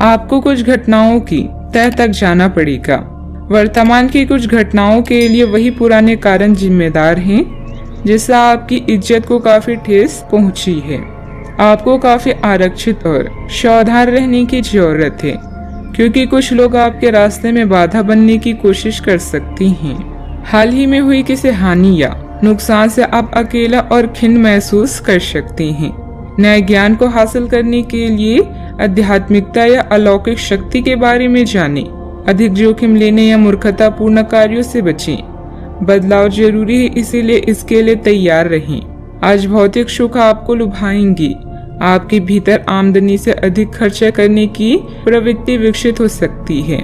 आपको कुछ घटनाओं की तह तक जाना पड़ेगा। वर्तमान की कुछ घटनाओं के लिए वही पुराने कारण जिम्मेदार हैं जिससे आपकी इज्जत को काफी ठेस पहुंची है। आपको काफी आरक्षित और सावधान रहने की जरूरत है क्योंकि कुछ लोग आपके रास्ते में बाधा बनने की कोशिश कर सकती हैं। हाल ही में हुई किसी हानि या नुकसान से आप अकेला और खिन्न महसूस कर सकते हैं। नए ज्ञान को हासिल करने के लिए आध्यात्मिकता या अलौकिक शक्ति के बारे में जानें। अधिक जोखिम लेने या मूर्खतापूर्ण कार्यों से बचें। बदलाव जरूरी है, इसीलिए इसके लिए तैयार रहें। आज भौतिक सुख आपको लुभाएंगी। आपके भीतर आमदनी से अधिक खर्चा करने की प्रवृत्ति विकसित हो सकती है।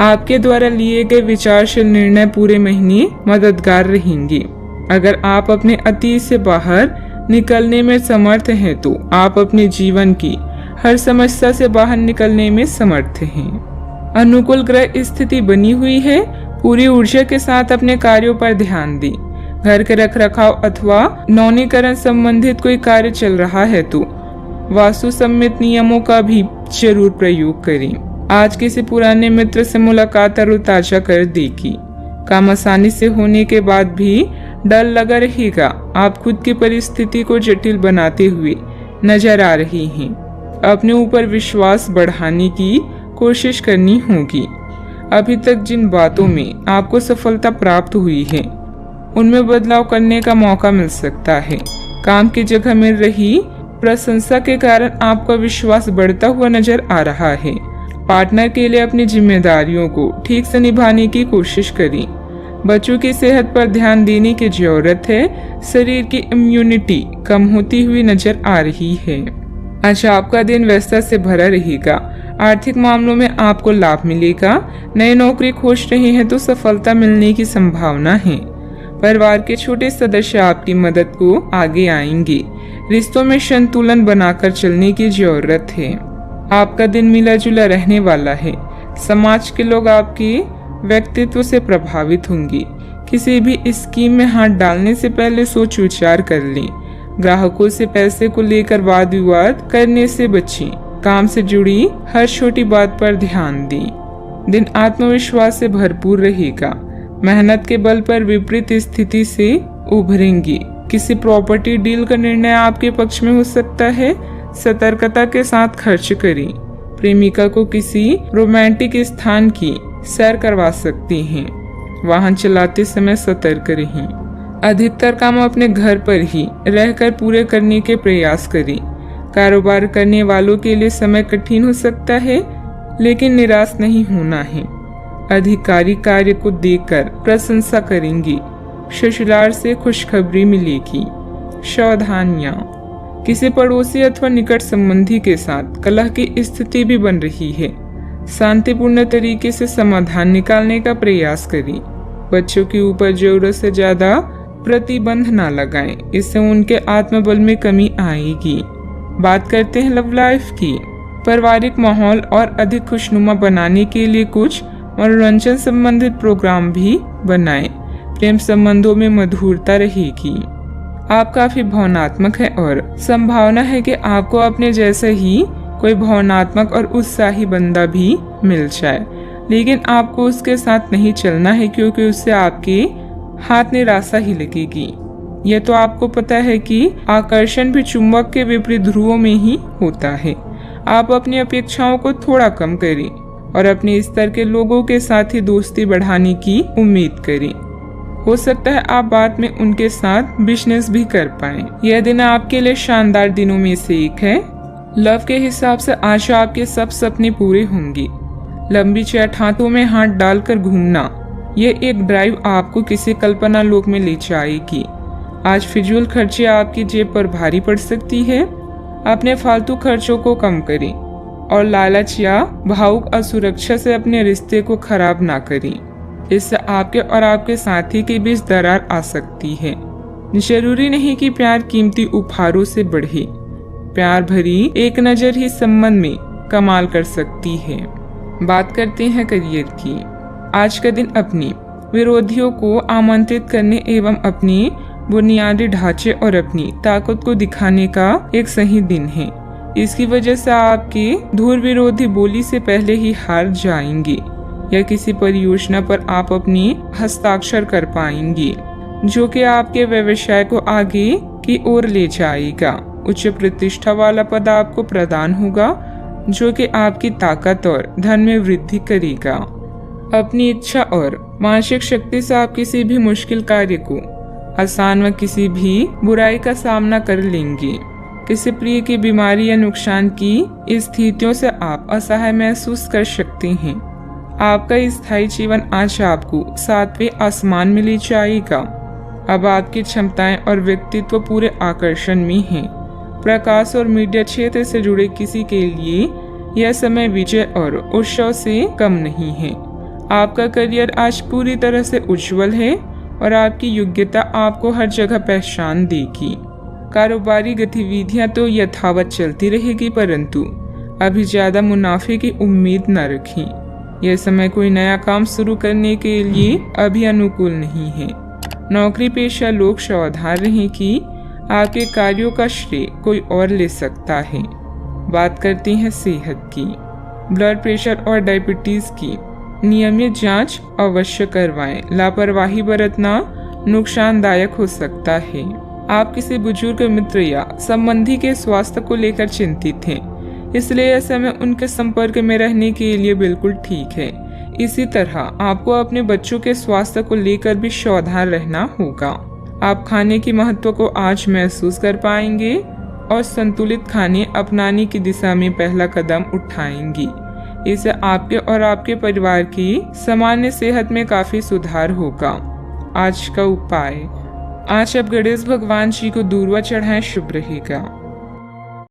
आपके द्वारा लिए गए विचारशील निर्णय पूरे महीने मददगार रहेंगे। अगर आप अपने अतीत से बाहर निकलने में समर्थ हैं तो आप अपने जीवन की हर समस्या से बाहर निकलने में समर्थ हैं। अनुकूल ग्रह स्थिति बनी हुई है। पूरी ऊर्जा के साथ अपने कार्यों पर ध्यान दें। घर के रखरखाव अथवा नवीनीकरण संबंधित कोई कार्य चल रहा है तो वास्तु सम्मित नियमों का भी जरूर प्रयोग करें। आज किसी पुराने मित्र से मुलाकात तरोताजा कर देगी। काम आसानी से होने के बाद भी डर लगा रहेगा। आप खुद की परिस्थिति को जटिल बनाते हुए नजर आ रही हैं। अपने ऊपर विश्वास बढ़ाने की कोशिश करनी होगी। अभी तक जिन बातों में आपको सफलता प्राप्त हुई है उनमें बदलाव करने का मौका मिल सकता है। काम की जगह मिल रही प्रशंसा के कारण आपका विश्वास बढ़ता हुआ नजर आ रहा है। पार्टनर के लिए अपनी जिम्मेदारियों को ठीक से निभाने की कोशिश करें। बच्चों की सेहत पर ध्यान देने की जरूरत है। शरीर की इम्यूनिटी कम होती हुई नजर आ रही है। आज आपका दिन व्यस्तता से भरा रहेगा। आर्थिक मामलों में आपको लाभ मिलेगा। नई नौकरी खोज रहे हैं तो सफलता मिलने की संभावना है। परिवार के छोटे सदस्य आपकी मदद को आगे आएंगे। रिश्तों में संतुलन बनाकर चलने की जरूरत है। आपका दिन मिला जुला रहने वाला है। समाज के लोग आपके व्यक्तित्व से प्रभावित होंगे। किसी भी स्कीम में हाथ डालने से पहले सोच विचार कर लें। ग्राहकों से पैसे को लेकर वाद विवाद करने से बचें। काम से जुड़ी हर छोटी बात पर ध्यान दें। दिन आत्मविश्वास से भरपूर रहेगा। मेहनत के बल पर विपरीत स्थिति से उभरेंगी। किसी प्रॉपर्टी डील का निर्णय आपके पक्ष में हो सकता है। सतर्कता के साथ खर्च करें। प्रेमिका को किसी रोमांटिक स्थान की सैर करवा सकती हैं। वाहन चलाते समय सतर्क रहें। अधिकतर काम अपने घर पर ही रहकर पूरे करने के प्रयास करें। कारोबार करने वालों के लिए समय कठिन हो सकता है, लेकिन निराश नहीं होना है। अधिकारी कार्य को देखकर प्रशंसा करेंगे। ससुराल से खुशखबरी मिलेगी। सावधानियां, किसी पड़ोसी अथवा निकट संबंधी के साथ कलह की स्थिति भी बन रही है। शांतिपूर्ण तरीके से समाधान निकालने का प्रयास करें। बच्चों के ऊपर जरूरत से ज्यादा प्रतिबंध ना लगाएं, इससे उनके आत्मबल में कमी आएगी। बात करते हैं लव लाइफ की। पारिवारिक माहौल और अधिक खुशनुमा बनाने के लिए कुछ मनोरंजन संबंधित प्रोग्राम भी बनाएं। प्रेम संबंधों में मधुरता रहेगी। आप काफी भावनात्मक है और संभावना है कि आपको अपने जैसे ही कोई भावनात्मक और उत्साही बंदा भी मिल जाए, लेकिन आपको उसके साथ नहीं चलना है क्योंकि उससे आपके हाथ निराशा ही लगेगी। यह तो आपको पता है कि आकर्षण भी चुंबक के विपरीत ध्रुवों में ही होता है। आप अपनी अपेक्षाओं को थोड़ा कम करें और अपने स्तर के लोगों के साथ ही दोस्ती बढ़ाने की उम्मीद करें। हो सकता है आप बाद में उनके साथ बिजनेस भी कर पाएं। यह दिन आपके लिए शानदार दिनों में से एक है। लव के हिसाब से आज आपके सब सपने पूरे होंगे। लंबी चैट हाथों में हाथ डालकर घूमना, यह एक ड्राइव आपको किसी कल्पना लोक में ले जाएगी। आज फिजूल खर्चे आपकी जेब पर भारी पड़ सकती है। अपने फालतू खर्चों को कम करें और लालच या भावुक असुरक्षा से अपने रिश्ते को खराब ना करें। इससे आपके और आपके साथी के बीच दरार आ सकती है। जरूरी नहीं कि प्यार कीमती उपहारों से बढ़े। प्यार भरी एक नजर ही संबंध में कमाल कर सकती है। बात करते हैं करियर की। आज का दिन अपने विरोधियों को आमंत्रित करने एवं अपने बुनियादी ढांचे और अपनी ताकत को दिखाने का एक सही दिन है। इसकी वजह से आपकी धूल विरोधी बोली से पहले ही हार जाएंगे या किसी परियोजना पर आप अपनी हस्ताक्षर कर पाएंगे, जो कि आपके व्यवसाय को आगे की ओर ले जाएगा। उच्च प्रतिष्ठा वाला पद आपको प्रदान होगा, जो कि आपकी ताकत और धन में वृद्धि करेगा। अपनी इच्छा और मानसिक शक्ति से आप किसी भी मुश्किल कार्य को आसान व किसी भी बुराई का सामना कर लेंगे। किसी प्रिय की बीमारी या नुकसान की स्थितियों से आप असहाय महसूस कर सकते हैं। आपका स्थायी जीवन आज आपको 7वें आसमान में ले जाएगा। अब आपकी क्षमताएं और व्यक्तित्व पूरे आकर्षण में हैं। प्रकाश और मीडिया क्षेत्र से जुड़े किसी के लिए यह समय विजय और उत्सव से कम नहीं है। आपका करियर आज पूरी तरह से उज्जवल है और आपकी योग्यता आपको हर जगह पहचान देगी। कारोबारी गतिविधियां तो यथावत चलती रहेगी, परंतु अभी ज्यादा मुनाफे की उम्मीद न रखें। यह समय कोई नया काम शुरू करने के लिए अभी अनुकूल नहीं है। नौकरी पेशा लोग सावधान रहें कि आपके कार्यों का श्रेय कोई और ले सकता है। बात करते हैं सेहत की। ब्लड प्रेशर और डायबिटीज की नियमित जांच अवश्य करवाएं। लापरवाही बरतना नुकसानदायक हो सकता है। आप किसी बुजुर्ग मित्र या संबंधी के स्वास्थ्य को लेकर चिंतित हैं, इसलिए यह समय उनके संपर्क में रहने के लिए बिल्कुल ठीक है। इसी तरह आपको अपने बच्चों के स्वास्थ्य को लेकर भी सावधान रहना होगा। आप खाने की महत्व को आज महसूस कर पाएंगे और संतुलित खाने अपनाने की दिशा में पहला कदम उठाएंगे। इससे आपके और आपके परिवार की सामान्य सेहत में काफी सुधार होगा। आज का उपाय, आज आप गणेश भगवान जी को दूर्वा चढ़ाएं, शुभ रहेगा।